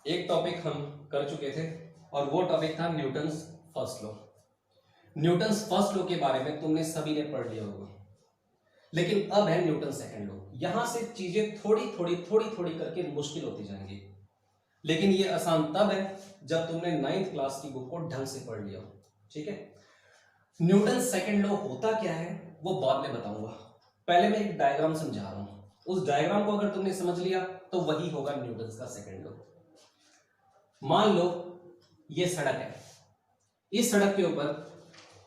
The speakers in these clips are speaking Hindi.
एक टॉपिक हम कर चुके थे और वो टॉपिक था Newton's first law. Newton's first law के बारे में तुमने सभी ने पढ़ लिया होगा, लेकिन अब है न्यूटन सेकंड लॉ। यहां से चीजें थोड़ी थोड़ी करके मुश्किल होती जाएंगी, लेकिन ये आसान तब है जब तुमने 9th क्लास की बुक को ढंग से पढ़ लिया हो। ठीक है, न्यूटन सेकंड लॉ होता क्या है वो बाद में बताऊंगा। पहले मैं एक डायग्राम समझा रहा हूं, उस डायग्राम को अगर तुमने समझ लिया तो वही होगा न्यूटन का सेकंड लॉ। मान लो ये सड़क है, इस सड़क के ऊपर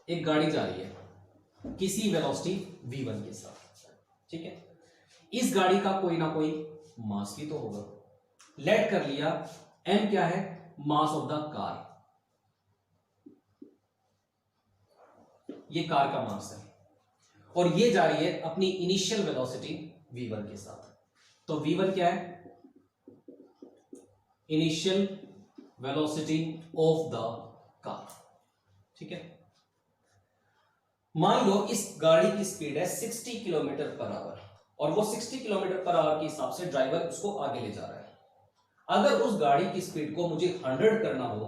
एक गाड़ी जा रही है किसी वेलोसिटी v1 के साथ। ठीक है, इस गाड़ी का कोई ना कोई मास भी तो होगा। लेट कर लिया m क्या है, मास ऑफ द कार। ये कार का मास है और ये जा रही है अपनी इनिशियल वेलोसिटी v1 के साथ। तो v1 क्या है, initial velocity of the car. ठीक है, मान लो इस गाड़ी की स्पीड है 60 किलोमीटर पर आवर और वो 60 किलोमीटर पर आवर के हिसाब से ड्राइवर उसको आगे ले जा रहा है। अगर उस गाड़ी की स्पीड को मुझे 100 करना हो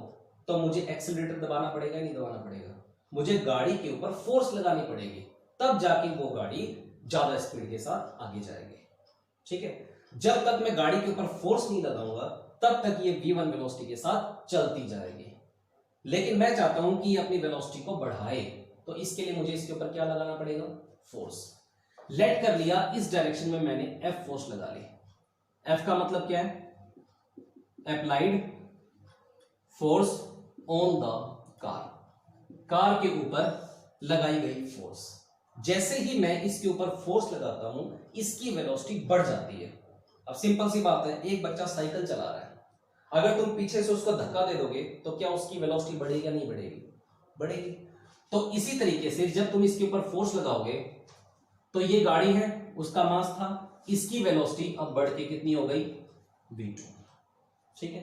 तो मुझे एक्सीलरेटर दबाना पड़ेगा, नहीं दबाना पड़ेगा? मुझे गाड़ी के ऊपर फोर्स लगानी पड़ेगी, तब जाके वो गाड़ी ज्यादा स्पीड के साथ आगे जाएगी। ठीक है, जब तक मैं गाड़ी के ऊपर फोर्स नहीं लगाऊंगा तब तक ये v1 वेलोसिटी के साथ चलती जाएगी। लेकिन मैं चाहता हूं कि ये अपनी वेलोसिटी को बढ़ाए, तो इसके लिए मुझे इसके ऊपर क्या लगाना पड़ेगा, फोर्स। लेट कर लिया इस डायरेक्शन में मैंने F फोर्स लगा ली। F का मतलब क्या है, applied force on the car, car के ऊपर लगाई गई फोर्स। जैसे ही मैं इसके ऊपर फोर्स लगाता हूं इसकी वेलोसिटी बढ़ जाती है। अब सिंपल सी बात है, एक बच्चा साइकिल चला रहा है, अगर तुम पीछे से उसको धक्का दे दोगे तो क्या उसकी वेलोसिटी बढ़ेगी या नहीं बढ़ेगी? बढ़ेगी। तो इसी तरीके से जब तुम इसके ऊपर फोर्स लगाओगे तो ये गाड़ी है, उसका मास था, इसकी वेलोसिटी अब बढ़ के कितनी हो गई, v2। ठीक है,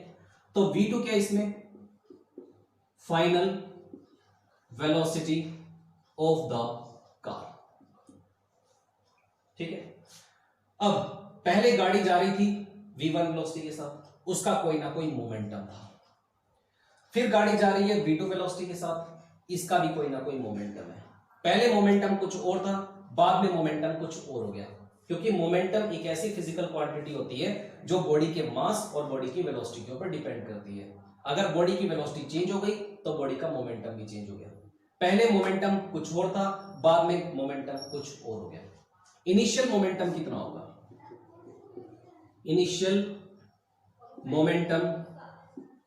तो v2 क्या इसमें, final velocity of the car. ठीक है, अब पहले गाड़ी जा रही थी v1 वेलोसिटी के साथ, उसका कोई ना कोई मोमेंटम था। फिर गाड़ी जा रही है v2 वेलोसिटी के साथ, इसका भी कोई ना कोई मोमेंटम है। पहले मोमेंटम कुछ और था, बाद में मोमेंटम कुछ और हो गया, क्योंकि मोमेंटम एक ऐसी फिजिकल क्वांटिटी होती है जो बॉडी के मास और बॉडी की वेलोसिटी के ऊपर डिपेंड करती है। अगर बॉडी की वेलोसिटी चेंज हो गई तो बॉडी का मोमेंटम भी चेंज हो गया। पहले मोमेंटम कुछ और था, बाद में मोमेंटम कुछ और हो गया। इनिशियल मोमेंटम कितना होगा, initial momentum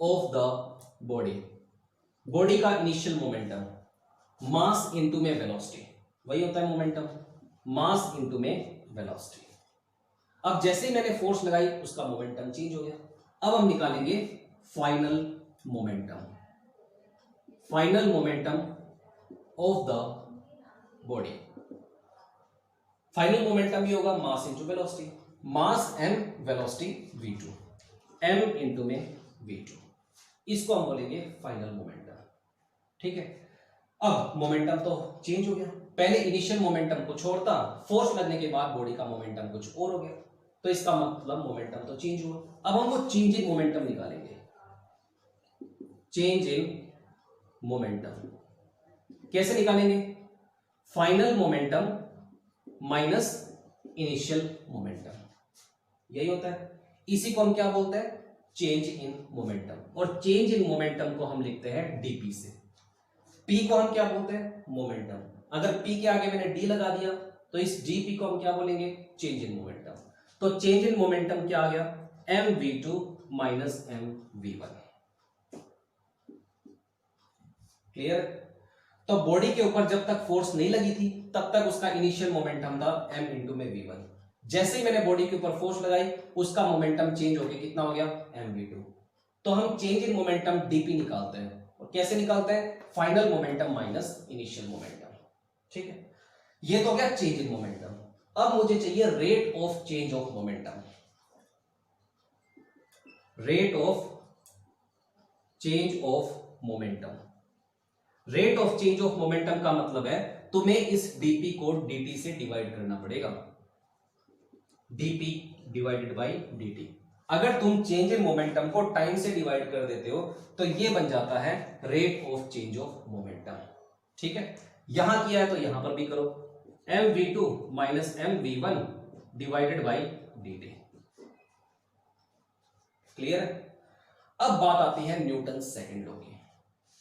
of the body, body का इनिशियल मोमेंटम मास इनटू में वेलोसिटी, वही होता है मोमेंटम, मास इनटू में वेलोसिटी। अब जैसे ही मैंने फोर्स लगाई उसका मोमेंटम चेंज हो गया। अब हम निकालेंगे final momentum, final momentum of the body. Final momentum भी होगा मास इनटू वेलोसिटी, मास m, velocity v2, m into में v2, इसको हम बोलेंगे फाइनल मोमेंटम। ठीक है, अब मोमेंटम तो चेंज हो गया, पहले इनिशियल मोमेंटम को छोड़ता, फोर्स लगने के बाद बॉडी का मोमेंटम कुछ और हो गया, तो इसका मतलब मोमेंटम तो चेंज हुआ। अब हम वो चेंज इन मोमेंटम निकालेंगे, चेंज इन मोमेंटम कैसे निकालेंगे, final momentum minus initial momentum, यही होता है। इसी को हम क्या बोलते हैं, चेंज इन मोमेंटम। और चेंज इन मोमेंटम को हम लिखते हैं dp से। p को हम क्या बोलते हैं, मोमेंटम। अगर p के आगे मैंने d लगा दिया तो इस dp को हम क्या बोलेंगे, चेंज इन मोमेंटम। तो चेंज इन मोमेंटम क्या आ गया, mv2 माइनस mv1। क्लियर? तो बॉडी के ऊपर जब तक फोर्स नहीं लगी थी तब तक उसका इनिशियल मोमेंटम था m इंटू में v1। जैसे ही मैंने बॉडी के ऊपर फोर्स लगाई उसका मोमेंटम चेंज होकर कितना हो गया, mv2। तो हम चेंज इन मोमेंटम dp निकालते हैं, और कैसे निकालते हैं, final momentum minus initial momentum. ठीक है, ये तो हो गया चेंज इन मोमेंटम। अब मुझे चाहिए rate of change of momentum, rate of change of momentum. Rate of change of momentum का मतलब है तुम्हें इस dp को dt से डिवाइड करना पड़ेगा, dp डिवाइडेड बाई dt। अगर तुम चेंज इन मोमेंटम को टाइम से डिवाइड कर देते हो तो ये बन जाता है rate of change of momentum. ठीक है, यहां किया है तो यहां पर भी करो, mv2 माइनस mv1 divided by dt। Clear है? अब बात आती है न्यूटन सेकंड लॉ की।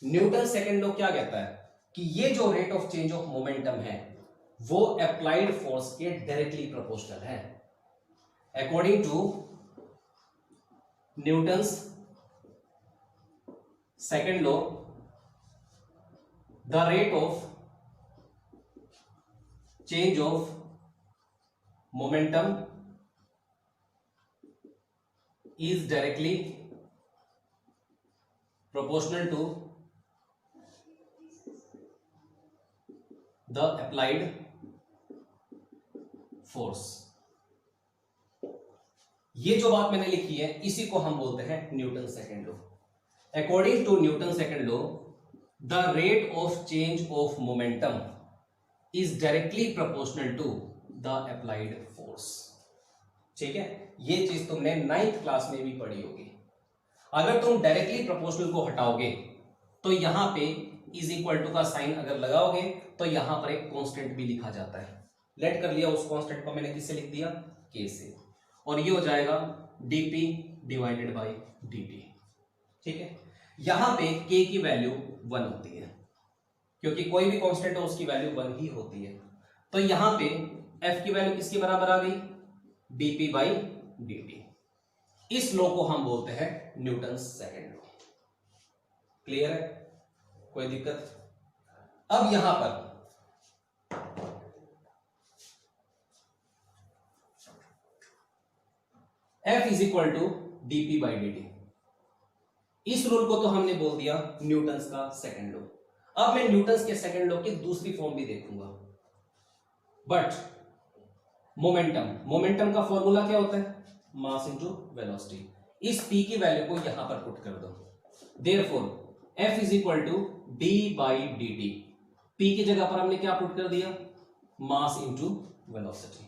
न्यूटन सेकंड लॉ क्या कहता है कि ये जो rate of change of momentum है वो अप्लाइड फोर्स के डायरेक्टली प्रोपोर्शनल है। According to Newton's second law, the rate of change of momentum is directly proportional to the applied force। ये जो बात मैंने लिखी है इसी को हम बोलते हैं Newton second law. According to Newton second law, the rate of change of momentum is directly proportional to the applied force. ठीक है, ये चीज तुमने 9th क्लास में भी पढ़ी होगी। अगर तुम डायरेक्टली प्रोपोर्शनल को हटाओगे तो यहां पे इज इक्वल टू का साइन अगर लगाओगे तो यहां पर एक कांस्टेंट भी लिखा जाता है। लेट कर लिया, उस कांस्टेंट को मैंने किससे लिख दिया, के से, और ये हो जाएगा dp डिवाइडेड बाई dt। ठीक है, यहां पे k की वैल्यू 1 होती है, क्योंकि कोई भी कांस्टेंट हो उसकी वैल्यू 1 ही होती है। तो यहां पे f की वैल्यू किसके बराबर आ गई, dp बाई dt। इस लॉ को हम बोलते हैं न्यूटन सेकंड लॉ। क्लियर है? कोई दिक्कत? अब यहां पर F is equal to dp by dt, इस रूल को तो हमने बोल दिया न्यूटन्स का सेकंड लॉ। अब मैं न्यूटन्स के सेकंड लॉ की दूसरी फॉर्म भी देखूंगा। बट मोमेंटम का फॉर्मूला क्या होता है, मास इनटू वेलोसिटी। इस p की वैल्यू को यहां पर पुट कर दो, therefore F is equal to d by dt। p की जगह पर हमने क्या पुट कर दिया, मास इनटू वेलोसिटी।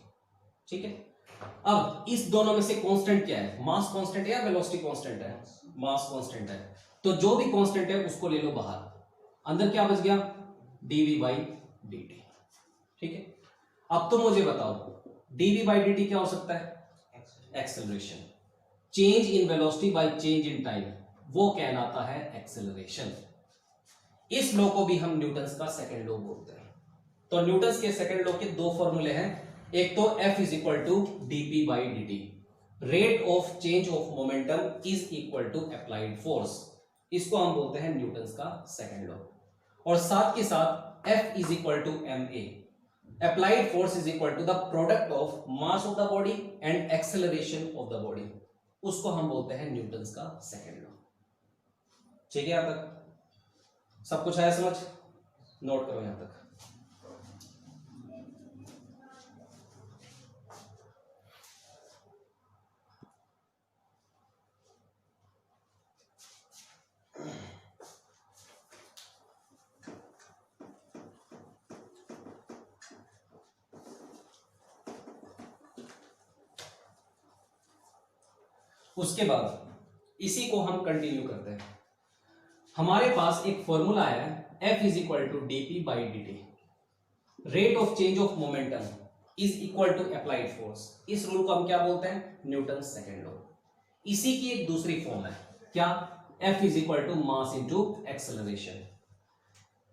ठीक है, अब इस दोनों में से कांस्टेंट क्या है, मास कांस्टेंट है या वेलोसिटी कांस्टेंट है, मास कांस्टेंट है। तो जो भी कांस्टेंट है उसको ले लो बाहर, अंदर क्या बच गया, dv बाई dt। ठीक है, अब तो मुझे बताओ dv बाई dt क्या हो सकता है, acceleration. Change in velocity by change in time, वो कहलाता है एक्सेलरेशन। इस लॉ को भी हम न्यूटन्स का सेकंड लॉ बोलते हैं। तो न्यूटन्स के सेकंड लॉ के दो फॉर्मूले हैं, एक तो F is equal to dp by dt, rate of change of momentum is equal to applied force, इसको हम बोलते हैं न्यूटन्स का सेकंड लॉ। और साथ के साथ F is equal to ma, applied force is equal to the product of mass of the body and acceleration of the body, उसको हम बोलते हैं न्यूटन्स का सेकंड लॉ। ठीक है, यहां तक सब कुछ आया समझ, नोट करो यहां तक। उसके बाद इसी को हम कंटिन्यू करते हैं। हमारे पास एक फॉर्मूला है F is equal to dp by dt, rate of change of momentum is equal to applied force. इस रूल को हम क्या बोलते हैं, न्यूटन सेकंड लॉ। इसी की एक दूसरी फॉर्म है क्या, F is equal to mass into acceleration.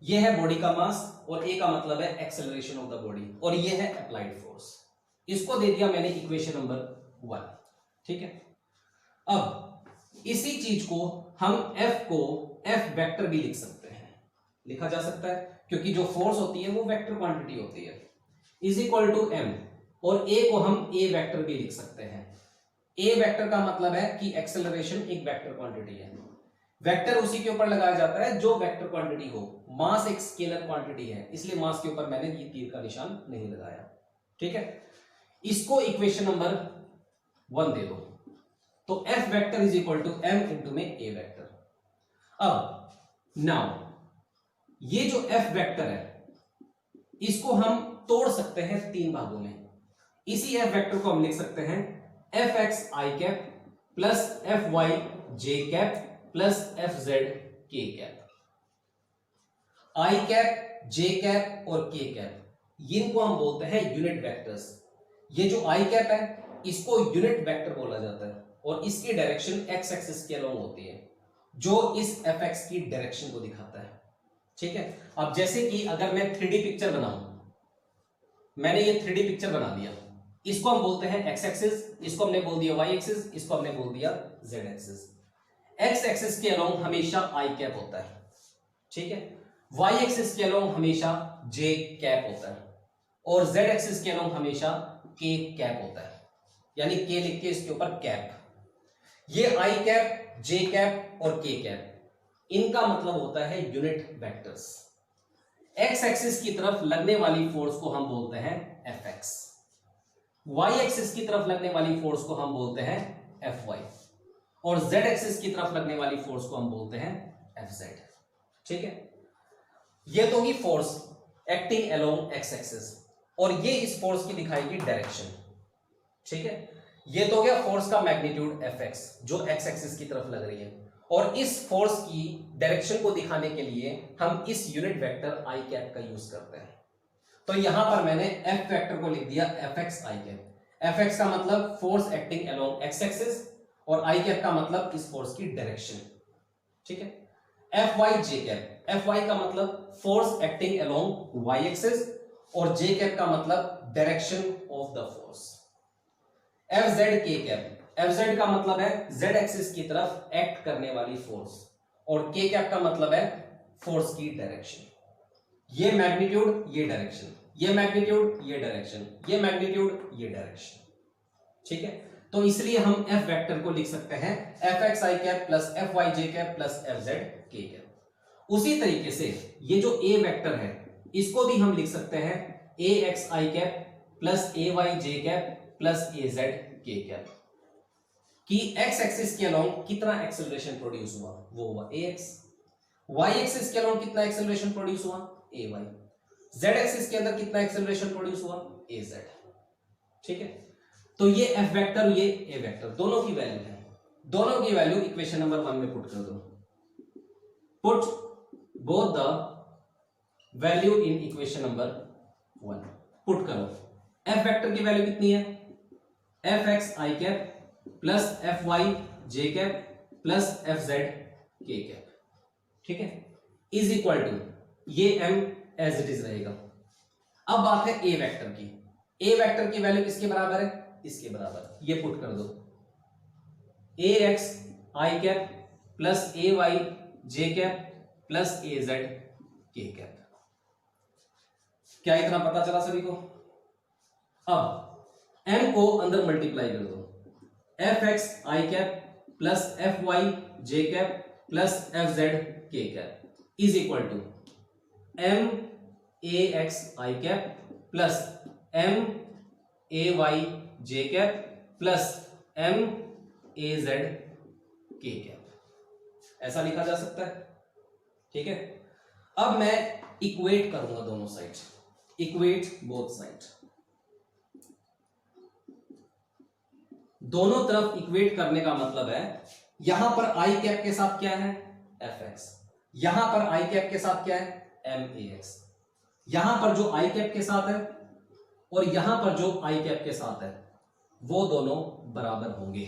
यह है बॉडी का मास और A का मतलब है एक्सेलरेशन ऑफ द बॉडी, और यह है अप्लाइड फोर्स। इसको दे दिया मैंने इक्वेशन नंबर 1। ठीक है, अब इसी चीज को हम F को F वेक्टर भी लिख सकते हैं, लिखा जा सकता है, क्योंकि जो फोर्स होती है वो वेक्टर क्वांटिटी होती है, इज इक्वल टू m, और A को हम A वेक्टर भी लिख सकते हैं। A वेक्टर का मतलब है कि एक्सेलरेशन एक वेक्टर क्वांटिटी है, वेक्टर उसी के ऊपर लगाया जाता है जो वेक्टर क्वांटिटी हो। मास एक स्केलर क्वांटिटी है, इसलिए मास के ऊपर मैंने ये तीर का निशान नहीं लगाया। ठीक है, इसको इक्वेशन नंबर 1 दे दो, तो F vector is equal to m into में A वेक्टर। अब नाउ ये जो F वेक्टर है इसको हम तोड़ सकते हैं 3 भागों में। इसी F वेक्टर को हम लिख सकते हैं fx i cap plus F Y J cap plus F Z K cap. I cap, J cap और के कैप इनको हम बोलते हैं यूनिट वेक्टर्स। ये जो आई कैप है इसको यूनिट वेक्टर बोला जाता है और इसकी डायरेक्शन एक्स एक्सिस के अलोंग होती है जो इस एफ एक्स की डायरेक्शन को दिखाता है। ठीक है, अब जैसे कि अगर मैं 3D पिक्चर बनाऊं, मैंने ये 3D पिक्चर बना दिया, इसको हम बोलते हैं एक्स एक्सिस, इसको हमने बोल दिया वाई एक्सिस, इसको हमने बोल दिया जेड एक्सिस। एक्स एक्सिस के अलोंग हमेशा आई कैप होता है, ठीक है, वाई एक्सिस के अलोंग हमेशा जे कैप होता है और जेड एक्सिस के अलोंग हमेशा के कैप होता है, यानी के लिख के इसके ऊपर कैप। ये आई कैप, जे कैप और के कैप इनका मतलब होता है यूनिट वेक्टर्स। एक्स एक्सिस की तरफ लगने वाली फोर्स को हम बोलते हैं एफ एक्स, वाई एक्सिस की तरफ लगने वाली फोर्स को हम बोलते हैं एफ वाई और जेड एक्सिस की तरफ लगने वाली फोर्स को हम बोलते हैं एफ जेड। ठीक है, ये तो होगी force acting along x axis और ये इस फोर्स की दिखाएगी डायरेक्शन। ठीक है, ये तो हो गया फोर्स का मैग्नीट्यूड एफ एक्स जो एक्स एक्सिस की तरफ लग रही है और इस फोर्स की डायरेक्शन को दिखाने के लिए हम इस यूनिट वेक्टर आई कैप का यूज करते हैं। तो यहां पर मैंने एफ वेक्टर को लिख दिया F X I cap. F x का मतलब force acting along x axis और आई कैप का मतलब इस फोर्स की डायरेक्शन। ठीक है, F Y J cap, F Y का मतलब force acting along Y axis और जे कैप का मतलब direction of the force. F Z K cap, F Z का मतलब है जेड एक्सिस की तरफ एक्ट करने वाली फोर्स और के कैप का मतलब है फोर्स की डायरेक्शन। ये मैग्नीट्यूड, ये डायरेक्शन, ये मैग्नीट्यूड, ये डायरेक्शन, ये मैग्नीट्यूड, ये डायरेक्शन। ठीक है, तो इसलिए हम एफ वेक्टर को लिख सकते हैं F X I cap plus F Y J cap plus F Z K cap. उसी तरीके से ये जो ए वेक्टर है इसको भी हम लिख सकते हैं ए X I cap plus A Y J cap plus A Z K cap कि एक्स एक्सिस के अलोंग कितना एक्सेलरेशन प्रोड्यूस हुआ वो हुआ ए एक्स, वाई एक्सिस के अलोंग कितना एक्सेलरेशन प्रोड्यूस हुआ ए वाई, जेड एक्सिस के अंदर कितना एक्सेलरेशन प्रोड्यूस हुआ ए जेड। ठीक है, तो ये एफ वेक्टर, ये ए वेक्टर दोनों की वैल्यू है, दोनों की वैल्यू इक्वेशन नंबर 1 में पुट कर दो। Put both the value in equation number 1, put करो। एफ वेक्टर की वैल्यू कितनी है F X I cap plus F Y J cap plus F Z K cap. ठीक है, इज इक्वल टू ये एम एज इट इज रहेगा। अब बात है ए वेक्टर की, ए वेक्टर की वैल्यू किसके बराबर है इसके बराबर, ये पुट कर दो ए X I cap plus A Y J cap plus A Z K cap. क्या इतना पता चला सभी को? अब m को अंदर मल्टीप्लाई कर दो, F X I cap plus F Y J cap plus F Z K cap is equal to M A X I cap plus M A Y J cap plus M A Z K cap. ऐसा लिखा जा सकता है। ठीक है, अब मैं इक्वेट करूंगा दोनों साइड, इक्वेट बोथ साइड, दोनों तरफ इक्वेट करने का मतलब है यहां पर आई कैप के साथ क्या है एफ एक्स, यहां पर आई कैप के साथ क्या है एम ए एक्स, यहां पर जो आई कैप के साथ है और यहां पर जो आई कैप के साथ है वो दोनों बराबर होंगे।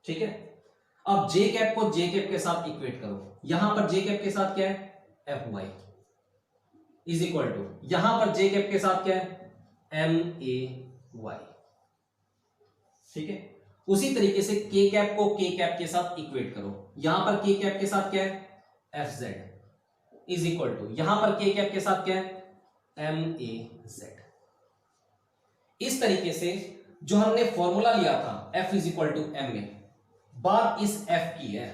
ठीक है, अब जे कैप को जे कैप के साथ इक्वेट करो, यहां पर जे कैप के साथ क्या है F Y is equal to यहां पर जे कैप के साथ क्या है एम ए वाई। ठीक है, उसी तरीके से के कैप को के कैप के साथ इक्वेट करो, यहां पर के कैप के साथ क्या है F Z is equal to यहां पर के कैप के साथ क्या है एम ए जेड। इस तरीके से जो हमने फॉर्मूला लिया था F is equal to M A, बात इस एफ की है।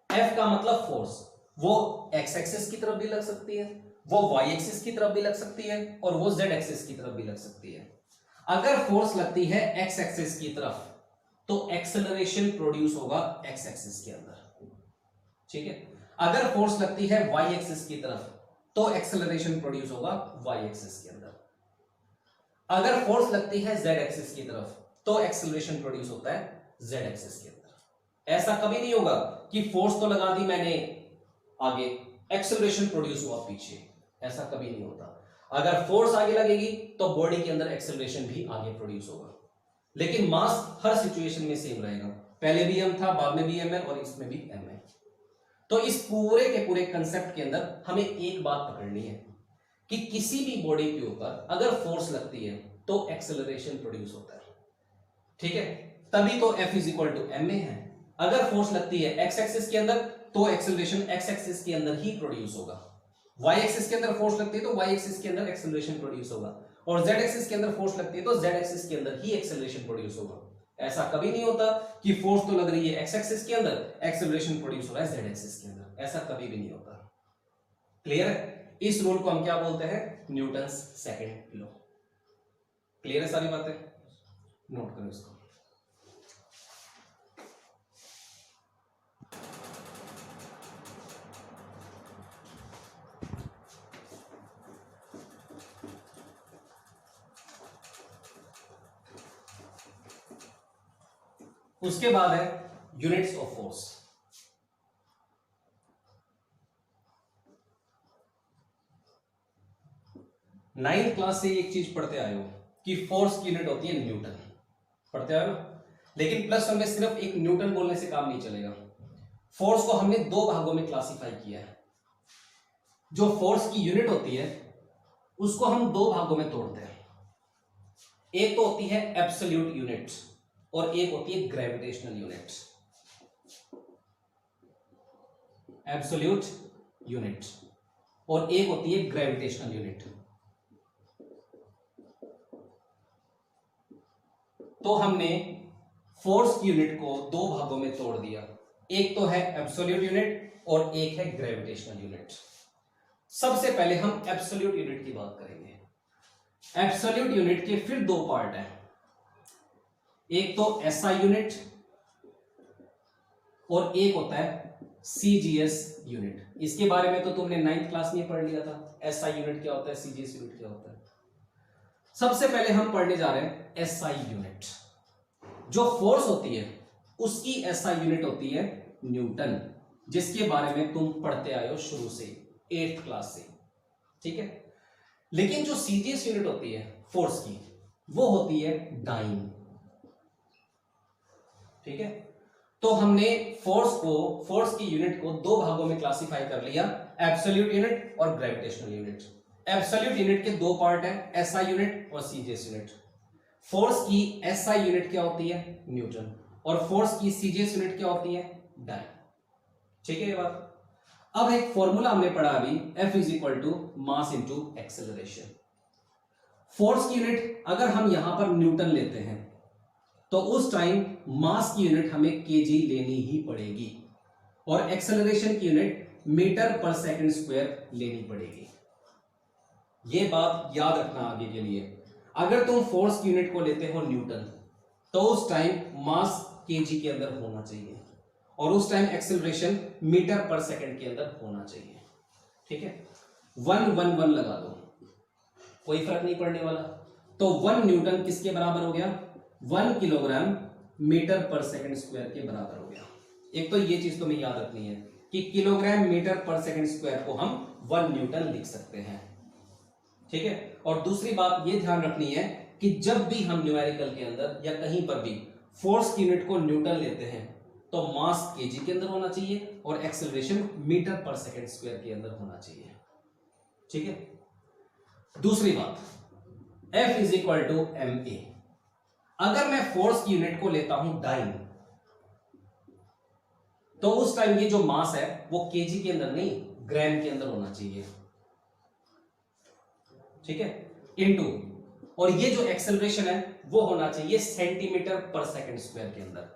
एफ का मतलब फोर्स, वो एक्स एक्सिस की तरफ भी लग सकती है, वो वाई एक्सिस की तरफ भी लग सकती है और वो जेड एक्सिस की तरफ भी लग सकती है। अगर फोर्स लगती है एक्स एक्सिस की तरफ तो एक्सेलरेशन प्रोड्यूस होगा एक्स एक्सिस के अंदर। ठीक है, अगर फोर्स लगती है वाई एक्सिस की तरफ तो एक्सेलरेशन प्रोड्यूस होगा वाई एक्सिस के अंदर। अगर फोर्स लगती है जेड एक्सिस की तरफ तो एक्सेलरेशन प्रोड्यूस होता है जेड एक्सिस के अंदर। ऐसा कभी नहीं होगा कि फोर्स तो लगा दी मैंने आगे, एक्सेलरेशन प्रोड्यूस हुआ पीछे, ऐसा कभी नहीं होता। अगर फोर्स आगे लगेगी तो बॉडी के अंदर एक्सेलरेशन भी आगे प्रोड्यूस होगा, लेकिन मास हर सिचुएशन में सेम रहेगा। पहले भी m था, बाद में भी m है और इसमें भी m है। तो इस पूरे के पूरे कंसेप्ट के अंदर हमें एक बात पकड़नी है कि किसी भी बॉडी के ऊपर अगर फोर्स लगती है तो एक्सेलरेशन प्रोड्यूस होता है, ठीक है। तभी तो F is equal to ma है। अगर फोर्स लगती है x एक्सिस के अंदर तो एक्सेलरेशन x एक्सिस के अंदर ही प्रोड्यूस होगा। y एक्सिस के अंदर फोर्स लगती है तो y एक्सिस के अंदर एक्सेलरेशन प्रोड्यूस होगा, और z एक्सिस के अंदर फोर्स लगती है तो z एक्सिस के अंदर ही एक्सेलरेशन प्रोड्यूस होगा। ऐसा कभी नहीं होता कि फोर्स तो लग रही है x एक्सिस के अंदर, एक्सेलरेशन प्रोड्यूस हो रहा है z एक्सिस के अंदर, ऐसा कभी भी नहीं होता। क्लियर है? इस रूल को हम क्या बोलते हैं? Newton's second law. क्लियर है सारी बातें? नोट करो इसको। उसके बाद है units of force. Ninth class से एक चीज पढ़ते आए हो कि फोर्स की यूनिट होती है न्यूटन, पढ़ते आए हो। लेकिन प्लस वन में सिर्फ एक न्यूटन बोलने से काम नहीं चलेगा। फोर्स को हमने दो भागों में क्लासिफाई किया है। जो फोर्स की यूनिट होती है उसको हम दो भागों में तोड़ते हैं। एक तो होती है एब्सोल्यूट यूनिट और एक होती है ग्रेविटेशनल यूनिट। एब्सोल्यूट यूनिट और एक होती है ग्रेविटेशनल यूनिट। तो हमने फोर्स की यूनिट को दो भागों में तोड़ दिया, एक तो है एब्सोल्यूट यूनिट और एक है ग्रेविटेशनल यूनिट। सबसे पहले हम एब्सोल्यूट यूनिट की बात करेंगे। एब्सोल्यूट यूनिट के फिर दो पार्ट हैं, एक तो एसआई यूनिट और एक होता है सीजीएस यूनिट। इसके बारे में तो तुमने 9th क्लास में पढ़ लिया था, एसआई यूनिट क्या होता है, सीजीएस यूनिट क्या होता है। सबसे पहले हम पढ़ने जा रहे हैं एसआई यूनिट। जो फोर्स होती है उसकी एसआई यूनिट होती है न्यूटन, जिसके बारे में तुम पढ़ते आए हो शुरू से 8th क्लास से, ठीक है। लेकिन जो सीजीएस यूनिट होती है फोर्स की वो होती है डाइन, ठीक है। तो हमने फोर्स की यूनिट को दो भागों में क्लासिफाई कर लिया, एब्सोल्यूट यूनिट और ग्रेविटेशनल यूनिट। एब्सोल्यूट यूनिट के दो पार्ट हैं, एसआई यूनिट और सीजीएस यूनिट। फोर्स की एसआई यूनिट क्या होती है? न्यूटन। और फोर्स की सीजीएस यूनिट क्या होती है? डाइन, ठीक है ये बात। अब एक फॉर्मूला हमने पढ़ा अभी, F is equal to mass into acceleration. Force की यूनिट अगर हम यहां पर न्यूटन लेते हैं तो उस टाइम मास की यूनिट हमें केजी लेनी ही पड़ेगी और एक्सेलरेशन की unit metre per second square लेनी पड़ेगी। यह बात याद रखना आगे के लिए। अगर तुम फोर्स की यूनिट को लेते हो न्यूटन तो उस टाइम मास केजी के अंदर होना चाहिए और उस time acceleration metre per second के अंदर होना चाहिए, ठीक है। 1 1 1 लगा दो, कोई फर्क नहीं पड़ने वाला। तो 1 न्यूटन किसके बराबर हो गया? 1 kilogram metre per second square के बराबर हो गया। एक तो ये चीज तुम्हें याद रखनी है कि kilogram metre per second square को हम 1 न्यूटन लिख सकते हैं, ठीक है। और दूसरी बात ये ध्यान रखनी है कि जब भी हम न्यूमेरिकल के अंदर या कहीं पर भी फोर्स की यूनिट को न्यूटन लेते हैं तो मास केजी के अंदर होना चाहिए और acceleration metre per second square के अंदर होना चाहिए, ठीक है। दूसरी बात, F is equal to ma। अगर मैं फोर्स की यूनिट को लेता हूं डाइन तो उस टाइम ये जो मास है वो केजी के अंदर नहीं ग्राम के अंदर होना चाहिए, ठीक है, इनटू, और ये जो एक्सेलरेशन है वो होना चाहिए सेंटीमीटर पर सेकंड स्क्वायर के अंदर,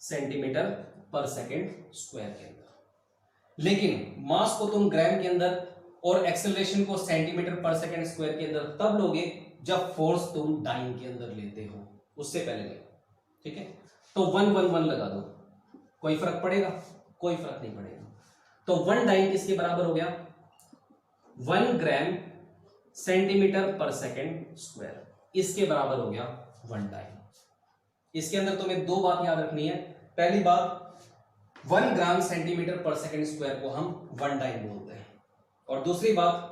सेंटीमीटर पर सेकंड स्क्वायर के अंदर। लेकिन मास को तुम ग्राम के अंदर और एक्सेलरेशन को सेंटीमीटर पर सेकंड स्क्वायर के अंदर तब लोगे जब फोर्स तुम डाइन के अंदर लेते हो, उससे पहले नहीं, ठीक है। तो 1 1 1 लगा दो, कोई फर्क पड़ेगा? कोई फर्क नहीं पड़ेगा। तो 1 डाइन किसके बराबर हो गया? 1 gram centimetre per second square, इसके बराबर हो गया 1 डाइन, इसके अंदर तुम्हें दो बात याद रखनी है। पहली बात, 1 gram centimetre per second square को हम 1 डाइन बोलते हैं। और दूसरी बात,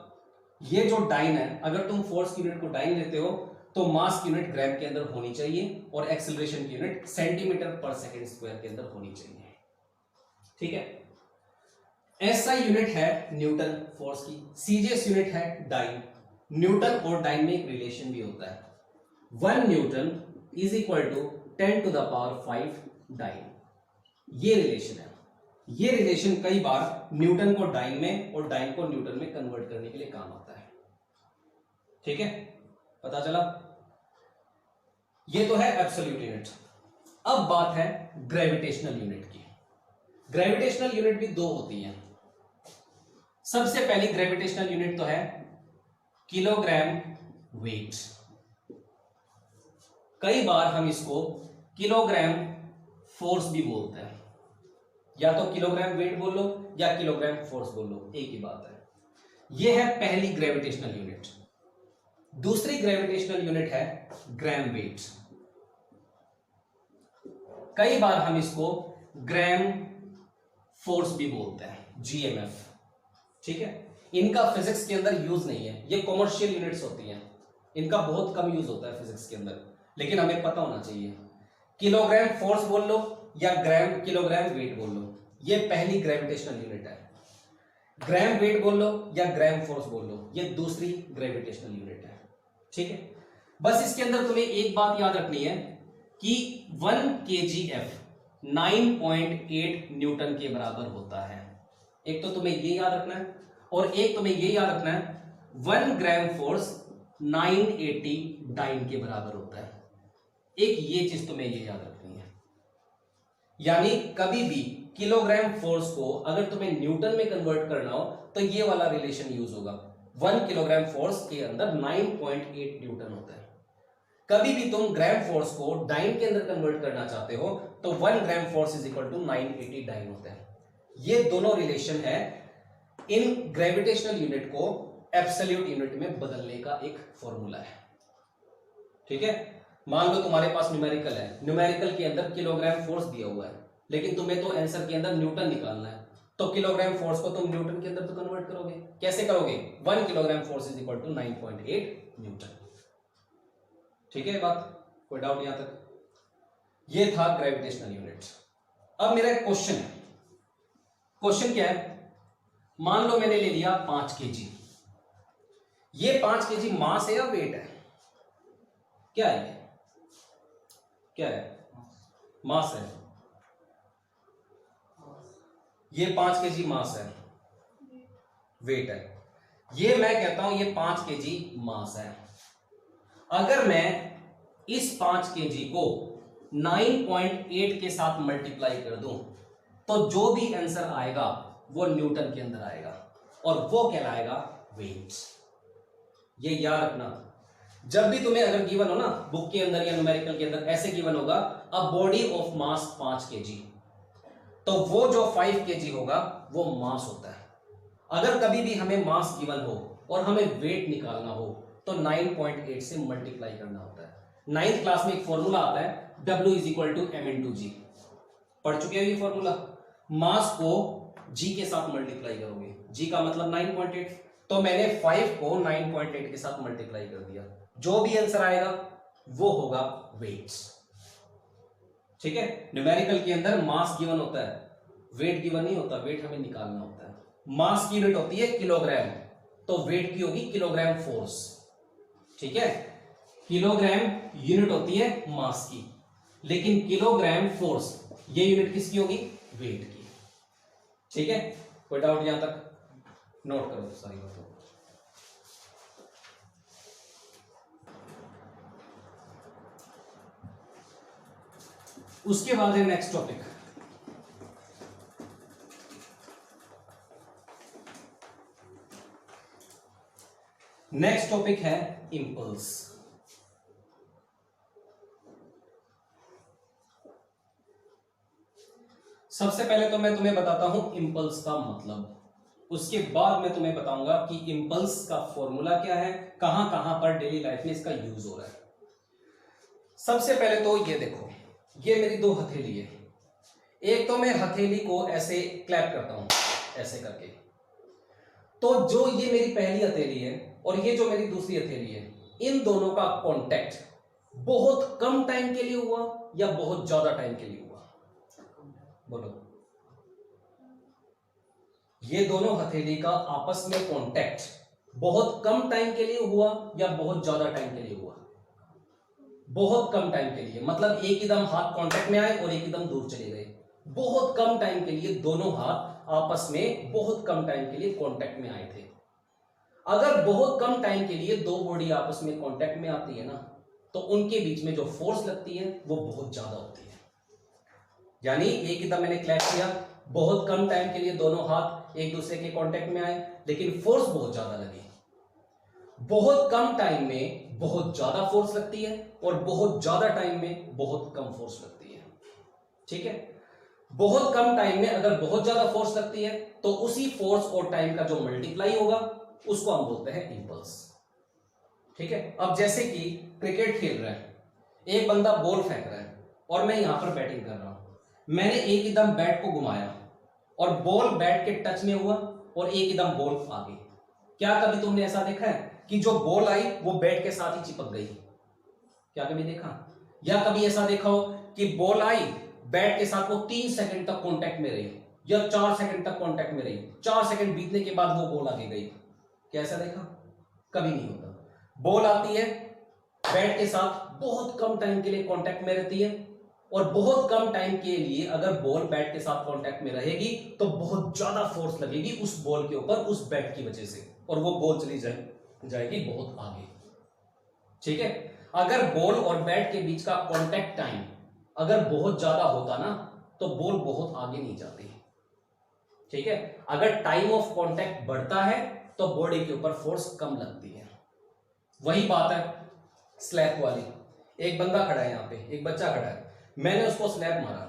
ये जो डाइन है, अगर तुम फोर्स की यूनिट को डाइन लेते हो तो मास की यूनिट ग्राम के अंदर होनी चाहिए और एक्सेलरेशन की unit centimetre per second square के अंदर होनी चाहिए। ठीक है। एसआई यूनिट है न्यूटन फोर्स की, सीजीएस यूनिट है डाइन। न्यूटन और डाइन में एक रिलेशन भी होता है, 1 Newton is equal to 10 to the power 5 dyne. ये रिलेशन है। ये रिलेशन कई बार न्यूटन को डाइन में और डाइन को न्यूटन में कन्वर्ट करने के लिए काम आता है। ठीक है, पता चला? ये तो है एब्सोल्यूट यूनिट। अब बात है ग्रेविटेशनल यूनिट की। ग्रेविटेशनल यूनिट भी दो होती हैं। सबसे पहली ग्रेविटेशनल यूनिट तो है किलोग्राम वेट। कई बार हम इसको किलोग्राम फोर्स भी बोलते हैं, या तो किलोग्राम वेट बोल लो या किलोग्राम फोर्स बोल लो, एक ही बात है। यह है पहली ग्रेविटेशनल यूनिट। दूसरी ग्रेविटेशनल यूनिट है ग्राम वेट। कई बार हम इसको ग्राम फोर्स भी बोलते हैं, जीएमएफ। ठीक है, इनका फिजिक्स के अंदर यूज नहीं है, ये कॉमर्शियल यूनिट्स होती हैं, इनका बहुत कम यूज होता है फिजिक्स के अंदर, लेकिन हमें पता होना चाहिए। किलोग्राम फोर्स बोल लो या किलोग्राम वेट बोल लो, ये पहली ग्रेविटेशनल यूनिट है। ग्राम वेट बोल लो या ग्राम फोर्स बोल लो, ये दूसरी ग्रेविटेशनल यूनिट है। ठीक है, बस इसके अंदर तुम्हें एक बात याद रखनी है कि 1 kgf 9.8 न्यूटन के बराबर होता है। एक तो तुम्हें ये याद रखना है, और एक तुम्हें ये याद रखना है 1 ग्राम फोर्स 980 डाइन के बराबर होता है। एक ये चीज तुम्हें ये याद रखनी है। यानी कभी भी किलोग्राम फोर्स को अगर तुम्हें न्यूटन में कन्वर्ट करना हो तो ये वाला रिलेशन यूज होगा। 1 किलोग्राम फोर्स के अंदर 9.8 न्यूटन होता है। कभी भी तुम ग्राम फोर्स को डाइन के अंदर कन्वर्ट करना चाहते हो तो 1 gram force is equal to 980 dyne होता है। ये दोनों रिलेशन है इन ग्रेविटेशनल यूनिट को एब्सोल्यूट यूनिट में बदलने का एक फॉर्मूला है। ठीक है, मान लो तुम्हारे पास न्यूमेरिकल है, न्यूमेरिकल के अंदर किलोग्राम फोर्स दिया हुआ है, लेकिन तुम्हें तो आंसर के अंदर न्यूटन निकालना है, तो किलोग्राम फोर्स को तुम न्यूटन के अंदर तो कन्वर्ट करोगे। कैसे करोगे? 1 kilogram force is equal to 9.8 Newton. ठीक है बात, कोई डाउट यहां तक? ये था ग्रेविटेशनल यूनिट। अब मेरा एक क्वेश्चन है। क्वेश्चन क्या है? मान लो मैंने ले लिया 5 kg। ये 5 kg मास है या वेट है? क्या है ये? क्या है? मास है। ये 5 kg मास है, वेट है। ये मैं कहता हूं ये 5 kg मास है। अगर मैं इस 5 kg को 9.8 के साथ मल्टीप्लाई कर दूं तो जो भी आंसर आएगा वो न्यूटन के अंदर आएगा और वो कहलाएगा वेट। ये याद रखना। जब भी तुम्हें अगर गिवन हो ना बुक के अंदर या न्यूमेरिकल के अंदर ऐसे गिवन होगा a body of mass 5 kg, तो वो जो 5 kg होगा वो मास होता है। अगर कभी भी हमें मास गिवन हो और हमें वेट निकालना हो तो 9.8 से मल्टीप्लाई करना होता है। 9th क्लास में एक फॉर्मूला आता है W is equal to m/g। पढ़ चुके हो ये फॉर्मूला? मास को g के साथ मल्टीप्लाई करोगे, g का मतलब 9.8, तो मैंने 5 को 9.8 के साथ मल्टीप्लाई कर दिया। जो भी आंसर आएगा वो होगा वेट। ठीक है, न्यूमेरिकल के अंदर मास गिवन होता है, वेट गिवन नहीं होता, वेट हमें निकालना होता है। मास की यूनिट होती है किलोग्राम, तो वेट की होगी किलोग्राम फोर्स। ठीक है, किलोग्राम यूनिट होती है मास की, लेकिन किलोग्राम फोर्स ये यूनिट किसकी होगी? वेट की। ठीक है, कोई डाउट यहां तक? नोट करो सारी बातों। उसके बाद है नेक्स्ट टॉपिक। नेक्स्ट टॉपिक है इंपल्स। सबसे पहले तो मैं तुम्हें बताता हूं इंपल्स का मतलब, उसके बाद मैं तुम्हें बताऊंगा कि इंपल्स का फॉर्मूला क्या है, कहां कहां पर डेली लाइफ में इसका यूज हो रहा है। सबसे पहले तो ये देखो, ये मेरी दो हथेली है, एक तो मैं हथेली को ऐसे क्लैप करता हूं ऐसे करके, तो जो ये मेरी पहली हथेली है और ये जो मेरी दूसरी हथेली है, इन दोनों का कांटेक्ट बहुत कम टाइम के लिए हुआ या बहुत ज्यादा टाइम के लिए हुआ? बोलो। ये दोनों हथेली का आपस में कांटेक्ट बहुत कम टाइम के लिए हुआ या बहुत ज्यादा टाइम के लिए हुआ? बहुत कम टाइम के लिए, मतलब एक एकदम हाथ कांटेक्ट में आए और एक एकदम दूर चले गए। बहुत कम टाइम के लिए दोनों हाथ आपस में बहुत कम टाइम के लिए कांटेक्ट में आए थे। अगर बहुत कम टाइम के लिए दो बॉडी आपस में कांटेक्ट में आती है ना, तो उनके बीच में जो फोर्स लगती है वो बहुत ज्यादा होती है। यानी एक एकदम मैंने क्लैप किया, बहुत कम टाइम के लिए दोनों हाथ एक दूसरे के कांटेक्ट में आए, लेकिन फोर्स बहुत ज्यादा लगी। बहुत कम टाइम में बहुत ज्यादा फोर्स लगती है और बहुत ज्यादा टाइम में बहुत कम फोर्स लगती है। ठीक है, बहुत कम टाइम में अगर बहुत ज्यादा फोर्स लगती है तो उसी फोर्स और टाइम का जो मल्टीप्लाई होगा उसको हम बोलते हैं इंपल्स। ठीक है, अब जैसे कि क्रिकेट खेल रहा है, एक बंदा बॉल फेंक रहा है और मैं यहां पर बैटिंग कर रहा हूं। मैंने एक एकदम बैट को घुमाया और बॉल बैट के टच में हुआ और एक एकदम बॉल आ गई। क्या कभी तुमने ऐसा देखा है कि जो बॉल आई वो बैट के साथ ही चिपक गई? क्या कभी देखा? या कभी ऐसा देखा हो कि बॉल आई, बैट के साथ वो 3 सेकंड तक कांटेक्ट में रही या 4 सेकंड तक कांटेक्ट में रही, 4 सेकंड बीतने के बाद वो बॉल आगे गई? क्या ऐसा देखा? कभी नहीं होता। बॉल आती है, बैट के साथ बहुत कम टाइम के लिए कांटेक्ट में रहती है और बहुत कम टाइम के लिए अगर बॉल बैट के साथ कांटेक्ट में रहेगी तो बहुत ज्यादा फोर्स लगेगी उस बॉल के ऊपर उस बैट की वजह से, और वो बॉल चली जाएगी बहुत आगे। ठीक है, अगर बॉल और बैट के बीच का कांटेक्ट टाइम अगर बहुत ज्यादा होता ना तो बॉल बहुत आगे नहीं जाती। ठीक है, अगर टाइम ऑफ कांटेक्ट बढ़ता है तो बॉडी के ऊपर फोर्स कम लगती है। वही बात है स्लैप वाली। एक बंदा खड़ा है, यहां पे एक बच्चा खड़ा है, मैंने उसको स्लैप मारा,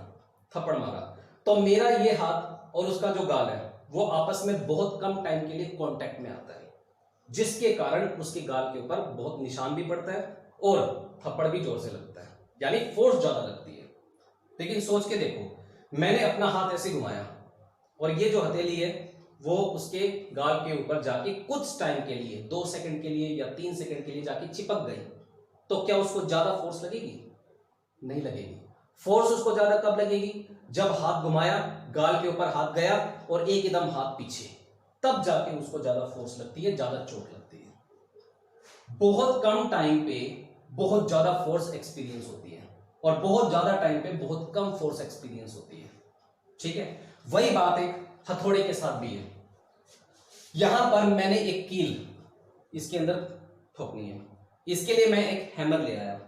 थप्पड़ मारा, तो मेरा ये हाथ और उसका जो गाल है वो आपस में बहुत कम टाइम के लिए कांटेक्ट में आता है, जिसके कारण उसके गाल के ऊपर बहुत निशान भी पड़ता है और थप्पड़ भी जोर से लगता है, यानी फोर्स ज्यादा लगती है। लेकिन सोच के देखो, मैंने अपना हाथ ऐसे घुमाया और ये जो हथेली है वो उसके गाल के ऊपर जाके कुछ टाइम के लिए 2 सेकंड के लिए या 3 सेकंड के लिए जाके चिपक गई, तो क्या उसको ज्यादा फोर्स लगेगी? नहीं लगेगी। फोर्स उसको ज्यादा कब लगेगी? जब हाथ घुमाया, गाल के ऊपर हाथ गया और एक एकदम हाथ पीछे, तब जाके उसको ज्यादा फोर्स लगती है, ज्यादा चोट लगती है। बहुत कम टाइम पे बहुत ज्यादा फोर्स एक्सपीरियंस होती है और बहुत ज्यादा टाइम पे बहुत कम फोर्स एक्सपीरियंस होती है। ठीक है, वही बात एक हथौड़े के साथ भी है। यहां पर मैंने एक कील इसके अंदर ठोकनी है, इसके लिए मैं एक हैमर ले आया,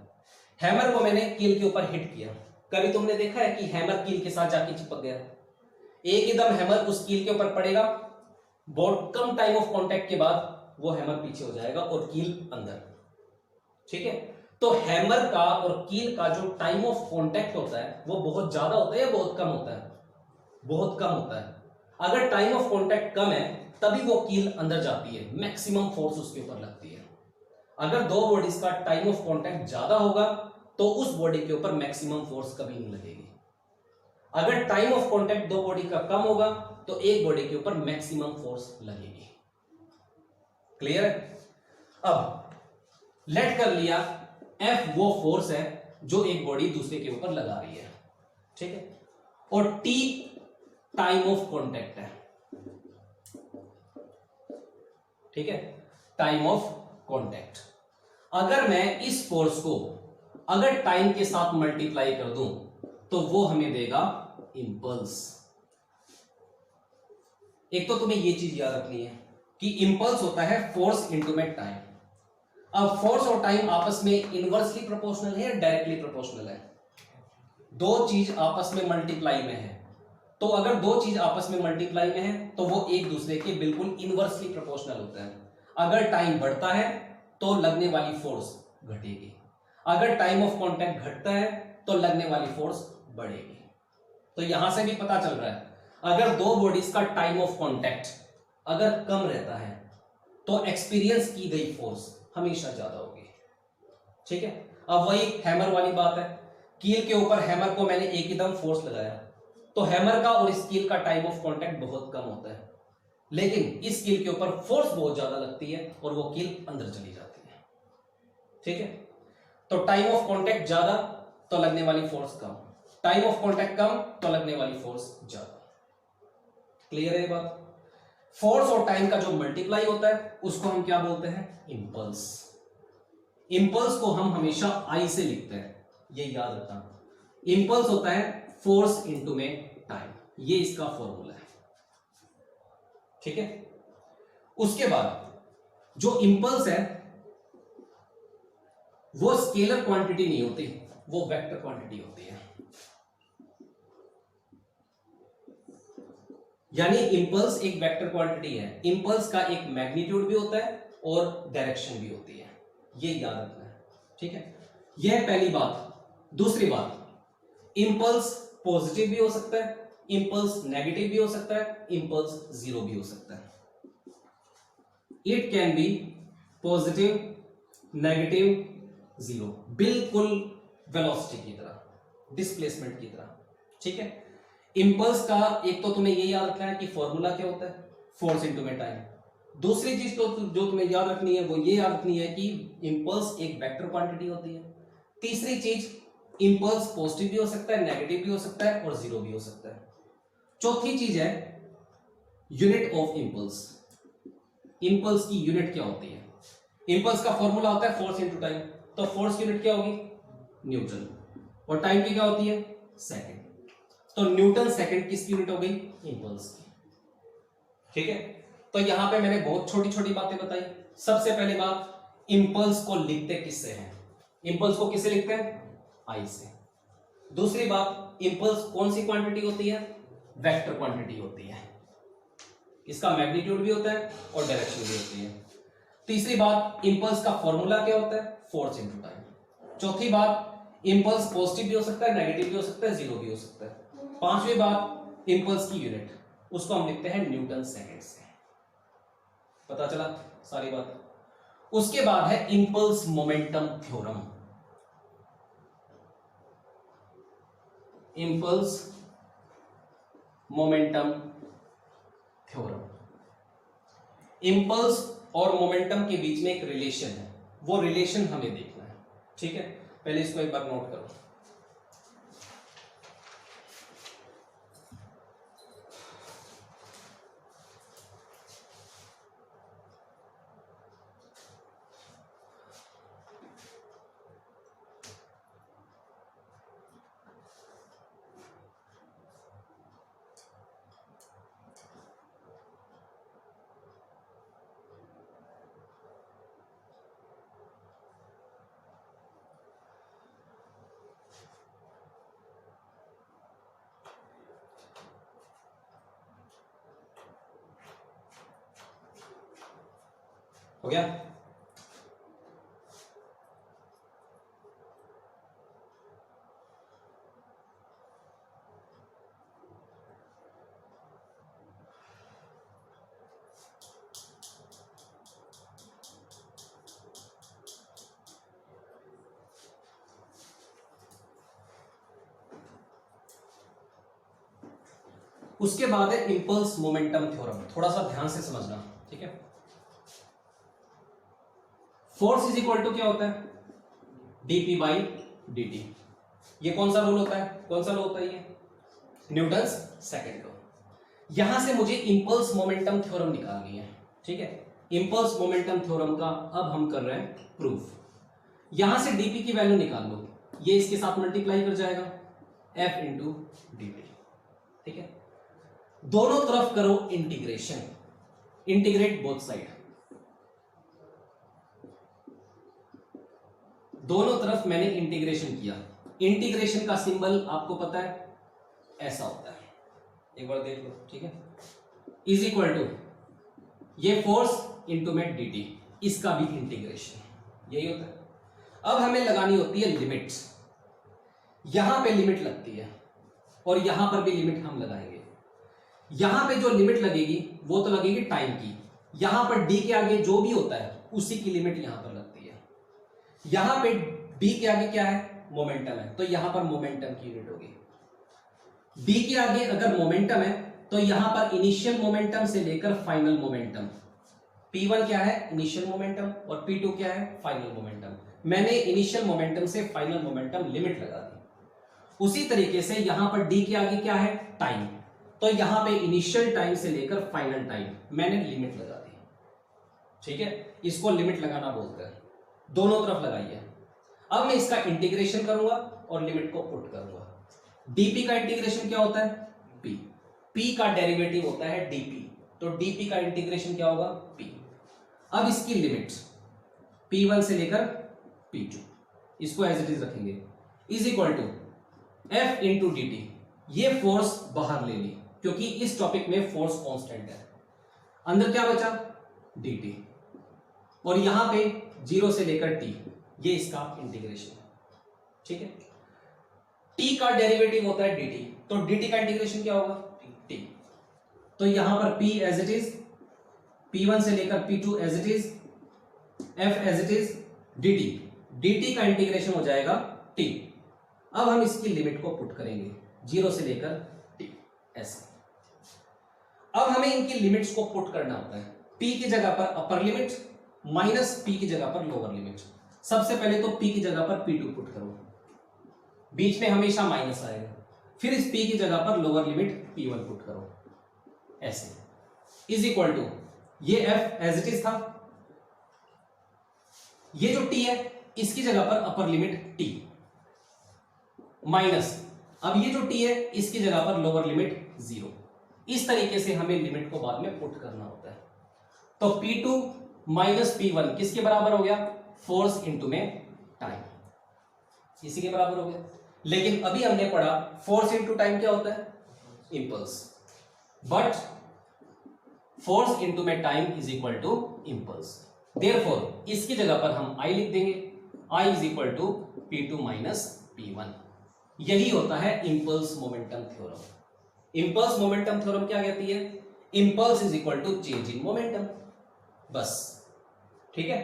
हैमर को मैंने कील के ऊपर हिट किया। कभी तुमने देखा है कि हैमर कील के साथ जाके चिपक गया? एक एकदम हैमर उस कील के ऊपर पड़ेगा, बहुत कम टाइम ऑफ कांटेक्ट के बाद वो हैमर पीछे हो जाएगा और कील अंदर। ठीक है, तो हैमर का और कील का जो टाइम ऑफ कांटेक्ट होता है वो बहुत ज्यादा होता है या बहुत कम होता है? बहुत कम होता है। अगर टाइम ऑफ कांटेक्ट कम है तभी वो कील अंदर जाती है, मैक्सिमम फोर्स उसके ऊपर लगती है। अगर दो बॉडीज का टाइम ऑफ कांटेक्ट ज्यादा होगा तो उस बॉडी के ऊपर मैक्सिमम फोर्स कभी नहीं लगेगी। अगर टाइम ऑफ कांटेक्ट दो बॉडी का कम होगा तो एक बॉडी के ऊपर मैक्सिमम फोर्स लगेगी। क्लियर? अब लेट कर लिया F वो फोर्स है जो एक बॉडी दूसरे के ऊपर लगा रही है, ठीक है, और T टाइम ऑफ कांटेक्ट है। ठीक है, टाइम ऑफ कांटेक्ट। अगर मैं इस फोर्स को अगर टाइम के साथ मल्टीप्लाई कर दूं तो वो हमें देगा इंपल्स। एक तो तुम्हें ये चीज याद रखनी है कि इंपल्स होता है फोर्स इनटू में टाइम। अब फोर्स और टाइम आपस में इनवर्सली प्रोपोर्शनल है या डायरेक्टली प्रोपोर्शनल है? दो चीज आपस में मल्टीप्लाई में है, तो अगर दो चीज आपस में मल्टीप्लाई में है तो वो एक दूसरे के बिल्कुल इनवर्सली प्रोपोर्शनल होता है। अगर टाइम बढ़ता है तो लगने वाली फोर्स घटेगी, अगर टाइम ऑफ कांटेक्ट घटता है तो लगने वाली फोर्स बढ़ेगी। तो यहां से भी पता चल रहा है अगर दो बॉडीज का टाइम ऑफ कांटेक्ट अगर कम रहता है तो एक्सपीरियंस की गई फोर्स हमेशा ज्यादा होगी। ठीक है, अब वही हैमर वाली बात है कील के ऊपर हैमर को मैंने एकदम फोर्स लगाया, तो हैमर का और इस कील का टाइम ऑफ कांटेक्ट बहुत कम होता है, लेकिन इस कील के ऊपर फोर्स बहुत ज्यादा लगती है और वो कील अंदर चली जाती है। ठीक है, तो टाइम ऑफ कांटेक्ट ज्यादा तो लगने वाली फोर्स कम, टाइम ऑफ कांटेक्ट कम तो लगने वाली फोर्स ज्यादा। क्लियर है बात? फोर्स और टाइम का जो मल्टीप्लाई होता है उसको हम क्या बोलते हैं? इंपल्स। इंपल्स को हम हमेशा आई से लिखते हैं, ये याद रखना। इंपल्स होता है फोर्स इनटू में टाइम, ये इसका फॉर्मूला है। ठीक है, उसके बाद जो इंपल्स है वो स्केलर क्वांटिटी नहीं होती, वो वेक्टर क्वांटिटी होती है। यानी इंपल्स एक वेक्टर क्वांटिटी है। इंपल्स का एक मैग्नीट्यूड भी होता है और डायरेक्शन भी होती है, ये याद रखना है। ठीक है, यह पहली बात। दूसरी बात, इंपल्स पॉजिटिव भी हो सकता है, इंपल्स नेगेटिव भी हो सकता है, इंपल्स जीरो भी हो सकता है। It can be positive, negative, zero, बिल्कुल वेलोसिटी की तरह, डिस्प्लेसमेंट की तरह। ठीक है, इंपल्स का एक तो तुम्हें ये याद रखना है कि फॉर्मूला क्या होता है? फोर्स इनटू में टाइम। दूसरी चीज तो जो तुम्हें याद रखनी है वो ये याद रखनी है कि इंपल्स एक वेक्टर क्वांटिटी होती है। तीसरी चीज, इंपल्स पॉजिटिव भी हो सकता है, नेगेटिव भी हो सकता है और जीरो भी हो सकता है। चौथी चीज है यूनिट ऑफ इंपल्स। इंपल्स की यूनिट क्या होती है? इंपल्स का फॉर्मूला होता है फोर्स इनटू टाइम, तो फोर्स की यूनिट क्या होगी? न्यूटन। और टाइम की क्या होती है? सेकंड। तो न्यूटन सेकंड किसकी यूनिट हो गई? इंपल्स की। ठीक है, तो यहां पे मैंने बहुत छोटी छोटी बातें बताई। सबसे पहली बात, इंपल्स को लिखते किससे हैं? इंपल्स को किससे लिखते हैं? आई से। दूसरी बात, इंपल्स कौन सी क्वांटिटी होती है? वेक्टर क्वांटिटी होती है, इसका मैग्नीट्यूड भी होता है और डायरेक्शन भी होती है। तीसरी बात, इंपल्स का फॉर्मूला क्या होता है? Force into time. चौथी बात, इंपल्स पॉजिटिव भी हो सकता है, नेगेटिव भी हो सकता है, जीरो भी हो सकता है। पांचवी बात, इंपल्स की यूनिट, उसको हम लिखते हैं न्यूटन सेकंड से। पता चला सारी बात? उसके बाद है impulse momentum theorem. Impulse momentum theorem. Impulse और मोमेंटम के बीच में एक रिलेशन है, वो रिलेशन हमें देखना है। ठीक है, पहले इसको एक बार नोट करो। हो गया? उसके बाद है इंपल्स मोमेंटम थ्योरम। थोड़ा सा ध्यान से समझना, ठीक है? फोर्स इज इक्वल टू क्या होता है? dp by dt। ये कौन सा रूल होता है? कौन सा लॉ होता है ये? Newton's second law. यहां से मुझे इंपल्स मोमेंटम थ्योरम निकालनी है। ठीक है, इंपल्स मोमेंटम थ्योरम का अब हम कर रहे हैं प्रूफ। यहां से dp की वैल्यू निकाल लो, ये इसके साथ मल्टीप्लाई कर जाएगा, f इंटू dt। ठीक है, दोनों तरफ करो इंटीग्रेशन, इंटीग्रेट बोथ साइड। दोनों तरफ मैंने इंटीग्रेशन किया। इंटीग्रेशन का सिंबल आपको पता है, ऐसा होता है, एक बार देख लो। ठीक है, इज इक्वल टू ये फोर्स इंटू में dt, इसका भी इंटीग्रेशन यही होता है। अब हमें लगानी होती है लिमिट्स। यहां पे लिमिट लगती है और यहां पर भी लिमिट हम लगाएंगे। यहां पे जो लिमिट लगेगी वो तो लगेगी टाइम की, यहां पर d के आगे जो भी होता है उसी की लिमिट यहां पर लगती है। यहां पे d के आगे क्या है? मोमेंटम है, तो यहां पर मोमेंटम की यूनिट होगी। बी के आगे अगर मोमेंटम है तो यहां पर इनिशियल मोमेंटम से लेकर फाइनल मोमेंटम, P1 क्या है इनिशियल मोमेंटम और P2 क्या है फाइनल मोमेंटम। मैंने इनिशियल मोमेंटम से फाइनल मोमेंटम लिमिट लगा दी। उसी तरीके से यहां पर D के आगे क्या है टाइम, तो यहां पे इनिशियल टाइम से लेकर फाइनल टाइम मैंने लिमिट लगा दी। ठीक है, इसको लिमिट लगाना बोलते हैं, दोनों तरफ लगाइए। अब मैं इसका इंटीग्रेशन करूंगा और लिमिट को पुट करूंगा। डीपी का इंटीग्रेशन क्या होता है पी, पी का डेरिवेटिव होता है डीपी, तो डीपी का इंटीग्रेशन क्या होगा पी। अब इसकी लिमिट्स P1 से लेकर P2, इसको एज इट इज रखेंगे, is equal to F into D T. ये फोर्स बाहर ले ली क्योंकि इस टॉपिक में फोर्स कांस्टेंट है। अंदर क्या बचा डी टी, और यहां पे 0 से लेकर t, ये इसका इंटीग्रेशन है। ठीक है, t का डेरिवेटिव होता है dt, तो dt का इंटीग्रेशन क्या होगा t। तो यहां पर p as it is, P1 से लेकर P2 as it is, F as it is dt, dt का इंटीग्रेशन हो जाएगा t। अब हम इसकी लिमिट को पुट करेंगे 0 से लेकर t ऐसे। अब हमें इनकी लिमिट्स को पुट करना होता है, p की जगह पर अपर लिमिट माइनस p की जगह पर लोअर लिमिट। सबसे पहले तो p की जगह पर P2 पुट करो, बीच में हमेशा माइनस आएगा, फिर इस p की जगह पर लोअर लिमिट P1 पुट करो ऐसे, इज इक्वल टू ये f एज इट इज था, ये जो t है इसकी जगह पर अपर लिमिट t माइनस, अब ये जो t है इसकी जगह पर लोअर लिमिट 0। इस तरीके से हमें लिमिट को बाद में पुट करना होता है। तो P2 माइनस P1 किसके बराबर हो गया फोर्स इंटू में टाइम, इसी के बराबर हो गया। लेकिन अभी हमने पढ़ा फोर्स इंटू टाइम क्या होता है इंपल्स, बट फोर्स इंटू में time is equal to impulse. Therefore इसकी जगह पर हम I लिख देंगे, I is equal to P2 minus P1। यही होता है impulse momentum theorem. Impulse momentum theorem क्या कहती है, impulse is equal to change in momentum, बस। ठीक है,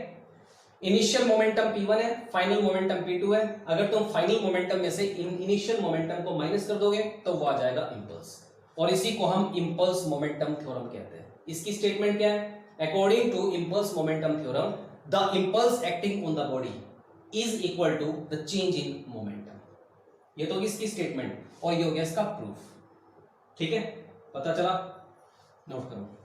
इनिशियल मोमेंटम P1 है, फाइनल मोमेंटम P2 है। अगर तुम फाइनल मोमेंटम में से इनिशियल मोमेंटम को माइनस कर दोगे तो वो आ जाएगा इंपल्स, और इसी को हम इंपल्स मोमेंटम थ्योरम कहते हैं। इसकी स्टेटमेंट क्या है, according to impulse momentum theorem the impulse acting on the body is equal to the change in momentum. ये तो इसकी स्टेटमेंट और ये हो गया इसका प्रूफ। ठीक है, पता चला, नोट करो।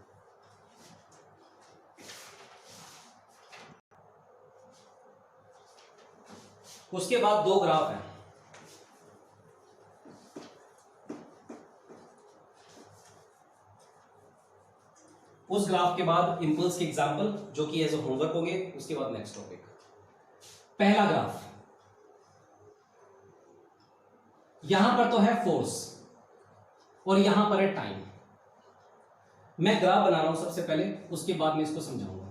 उसके बाद दो ग्राफ हैं, उस ग्राफ के बाद इंपल्स के एग्जांपल जो कि एज अ होमवर्क होंगे, उसके बाद नेक्स्ट टॉपिक। पहला ग्राफ, यहां पर तो है फोर्स और यहां पर है टाइम। मैं ग्राफ बना रहा हूं सबसे पहले, उसके बाद मैं इसको समझाऊंगा।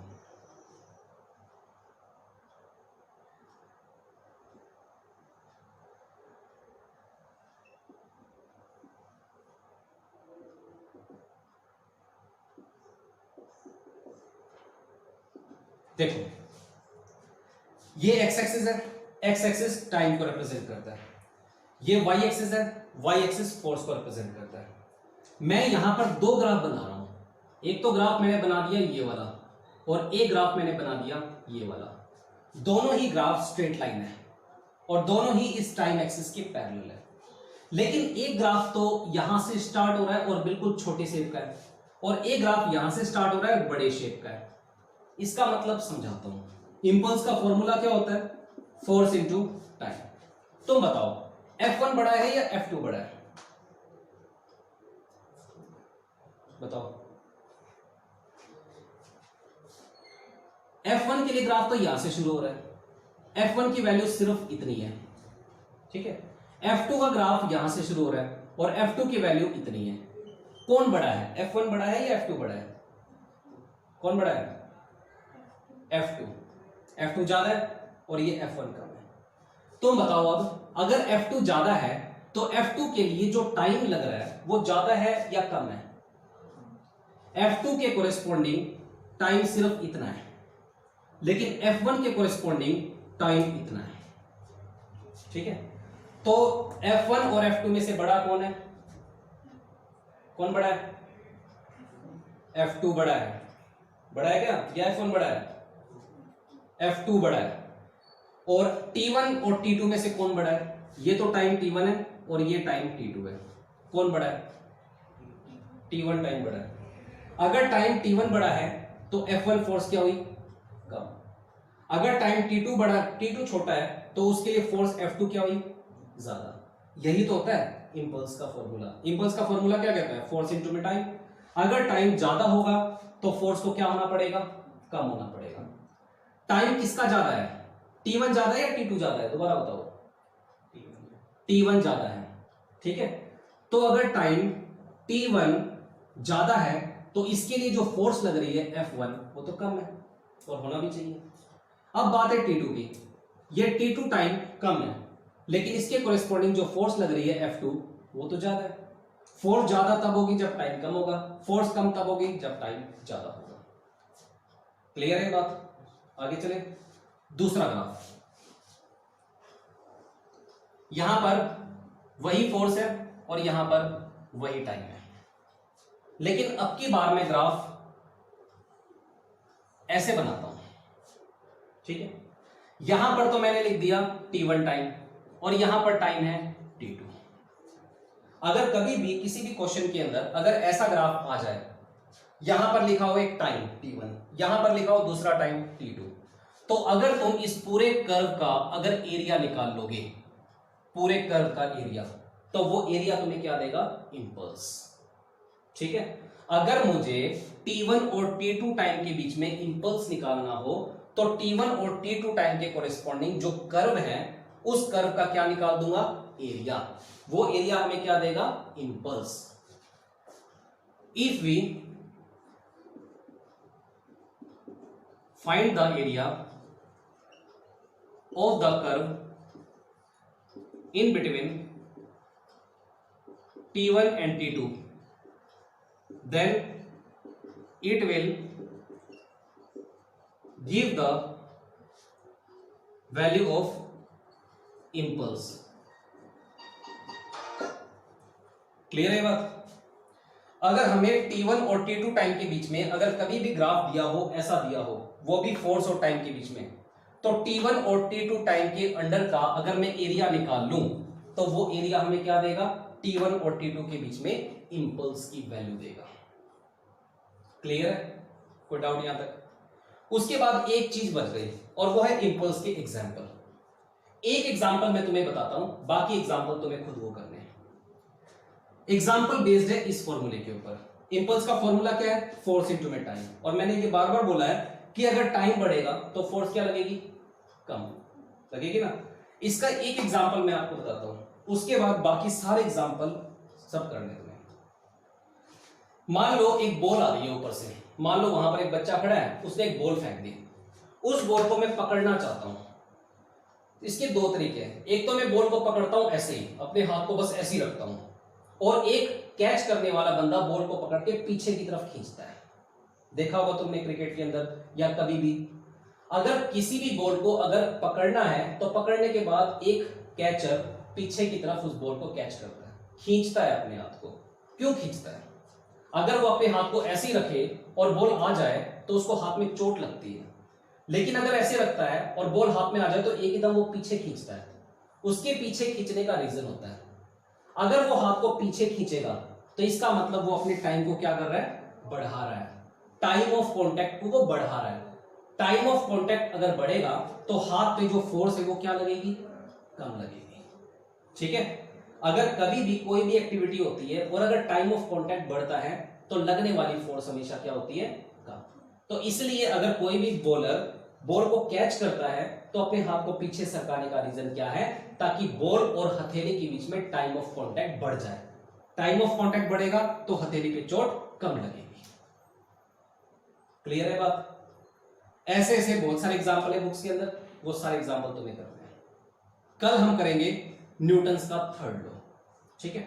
देखो, ये एक्स एक्सिस है, एक्स एक्सिस टाइम को रिप्रेजेंट करता है, ये वाई एक्सिस है, वाई एक्सिस फोर्स को रिप्रेजेंट करता है। मैं यहां पर दो ग्राफ बना रहा हूं, एक तो ग्राफ मैंने बना दिया ये वाला, और एक ग्राफ मैंने बना दिया ये वाला। दोनों ही ग्राफ स्ट्रेट लाइन है और दोनों ही इस टाइम एक्सिस के पैरेलल है, लेकिन एक ग्राफ तो यहां से स्टार्ट हो रहा है और बिल्कुल छोटे शेप का है, और एक ग्राफ यहां से स्टार्ट हो रहा है बड़े शेप का है। इसका मतलब समझाता हूं। इंपल्स का फॉर्मूला क्या होता है, फोर्स इंटू टाइम। तुम बताओ F1 बड़ा है या F2 बड़ा है, बताओ। F1 के लिए ग्राफ तो यहां से शुरू हो रहा है, F1 की वैल्यू सिर्फ इतनी है, ठीक है। F2 का ग्राफ यहां से शुरू हो रहा है और F2 की वैल्यू इतनी है। कौन बड़ा है, F1 बड़ा है या F2 बड़ा है, कौन बड़ा है, F2। F2 ज्यादा है और ये F1 कम है। तुम बताओ अब, अगर F2 ज्यादा है तो F2 के लिए जो टाइम लग रहा है वो ज्यादा है या कम है। F2 के कोरेस्पोंडिंग टाइम सिर्फ इतना है, लेकिन F1 के कोरेस्पोंडिंग टाइम इतना है, ठीक है, तो F1 और F2 में से बड़ा कौन है? कौन बड़ा है? F2 बड़ा है। बड़ा है क्या? या F1 बड़ा है? F2 बड़ा है। और T1 और T2 में से कौन बड़ा है? ये तो टाइम T1 है और ये टाइम T2 है। कौन बड़ा है? T1 टाइम बड़ा है। अगर टाइम T1 बड़ा है तो F1 फोर्स क्या हुई? कम। अगर टाइम T2 बड़ा, T2 छोटा है तो उसके लिए फोर्स F2 क्या हुई? ज्यादा। यही तो होता है इंपल्स का फॉर्मूला। इंपल्स का फॉर्मूला क्या कहता है? फोर्स इनटू में टाइम। अगर टाइम ज्यादा होगा तो फोर्स को क्या होना पड़ेगा? कम होना पड़ेगा। टाइम किसका ज्यादा है? T1 ज्यादा है या T2 ज्यादा है? दोबारा बताओ। T1 ज्यादा है। ठीक है, तो अगर टाइम T1 ज्यादा है तो इसके लिए जो फोर्स लग रही है F1 वो तो कम है और होना भी चाहिए। अब बात है T2 की। ये T2 टाइम कम है लेकिन इसके कोरेस्पॉन्डिंग जो फोर्स लग रही है F2 वो तो ज्यादा है। फोर्स ज्यादा तब होगी जब टाइम कम होगा, फोर्स कम तब होगी जब टाइम ज्यादा होगा। क्लियर है बात? आगे चले। दूसरा ग्राफ, यहां पर वही फोर्स है और यहां पर वही टाइम है, लेकिन अब की बार मैं ग्राफ ऐसे बनाता हूं। ठीक है, यहां पर तो मैंने लिख दिया T1 टाइम और यहां पर टाइम है T2। अगर कभी भी किसी भी क्वेश्चन के अंदर अगर ऐसा ग्राफ आ जाए, यहां पर लिखा हो एक टाइम T1, यहां पर लिखा हो दूसरा टाइम T2, तो अगर तुम इस पूरे कर्व का अगर एरिया निकाल लोगे, पूरे कर्व का एरिया, तो वो एरिया तुम्हें क्या देगा? इंपल्स। ठीक है, अगर मुझे T1 और T2 टाइम के बीच में इंपल्स निकालना हो तो T1 और T2 टाइम के कोरेस्पॉन्डिंग जो कर्व है उस कर्व का क्या निकाल दूंगा? एरिया। वो एरिया हमें क्या देगा? Impulse. If we find the area of the curve in between T1 and T2, then it will give the value of impulse. Clear है बात? अगर हमें T1 और T2 टाइम के बीच में अगर कभी भी ग्राफ दिया हो, ऐसा दिया हो, वो भी फोर्स और टाइम के बीच में, तो T1 और T2 टाइम के अंडर का अगर मैं एरिया निकाल लूं तो वो एरिया हमें क्या देगा? T1 और T2 के बीच में इंपल्स की वैल्यू देगा। क्लियर है? कोई डाउट यहां तक? उसके बाद एक चीज बच गई और वो है इंपल्स के एग्जाम्पल। एक एग्जाम्पल मैं तुम्हें बताता हूं, बाकी एग्जाम्पल तुम्हें खुद वो करने हैं। एग्जाम्पल बेस्ड है इस फॉर्मूले के ऊपर। इंपल्स का फॉर्मूला क्या है? फोर्स इनटू में टाइम। और मैंने ये बार बार बोला है कि अगर टाइम बढ़ेगा तो फोर्स क्या लगेगी? कम लगेगी ना। इसका एक एग्जांपल मैं आपको बताता हूं, उसके बाद बाकी सारे एग्जांपल सब करने तुम्हें। मान लो एक बॉल आ रही है ऊपर से, मान लो वहां पर एक बच्चा खड़ा है, उसने एक बॉल फेंक दी, उस बॉल को मैं पकड़ना चाहता हूं। इसके दो तरीके हैं, एक तो मैं बॉल को पकड़ता हूं ऐसे ही, अपने हाथ को बस ऐसे ही रखता हूं, और एक कैच करने वाला बंदा बॉल को पकड़ के पीछे की तरफ खींचता है। देखा होगा तुमने क्रिकेट के अंदर या कभी भी, अगर किसी भी बॉल को अगर पकड़ना है तो पकड़ने के बाद एक कैचर पीछे की तरफ उस बॉल को कैच करता है, खींचता है अपने हाथ को। क्यों खींचता है? अगर वो अपने हाथ को ऐसे ही रखे और बॉल आ जाए तो उसको हाथ में चोट लगती है, लेकिन अगर ऐसे रखता है और बॉल हाथ में आ जाए तो एकदम वो पीछे खींचता है। उसके पीछे खींचने का रीजन होता है, अगर वो हाथ को पीछे खींचेगा तो इसका मतलब वो अपने टाइम को क्या कर रहा है? बढ़ा रहा है। टाइम ऑफ कॉन्टैक्ट को वो बढ़ा रहा है। टाइम ऑफ कॉन्टैक्ट अगर बढ़ेगा तो हाथ पे जो फोर्स है वो क्या लगेगी? कम लगेगी। ठीक है, अगर कभी भी कोई भी एक्टिविटी होती है और अगर टाइम ऑफ कॉन्टैक्ट बढ़ता है तो लगने वाली फोर्स हमेशा क्या होती है? कम। तो इसलिए अगर कोई भी बॉलर बॉल को कैच करता है तो अपने हाथ को पीछे सरकाने का रीजन क्या है? ताकि बॉल और हथेली के बीच में टाइम ऑफ कॉन्टैक्ट बढ़ जाए। टाइम ऑफ कॉन्टैक्ट बढ़ेगा तो हथेली पे चोट कम लगेगी। क्लियर है बात? ऐसे ऐसे बहुत सारे एग्जांपल है बुक्स के अंदर, वो सारे एग्जांपल तुम्हें करने हैं। कल हम करेंगे न्यूटन्स का थर्ड लॉ। ठीक है?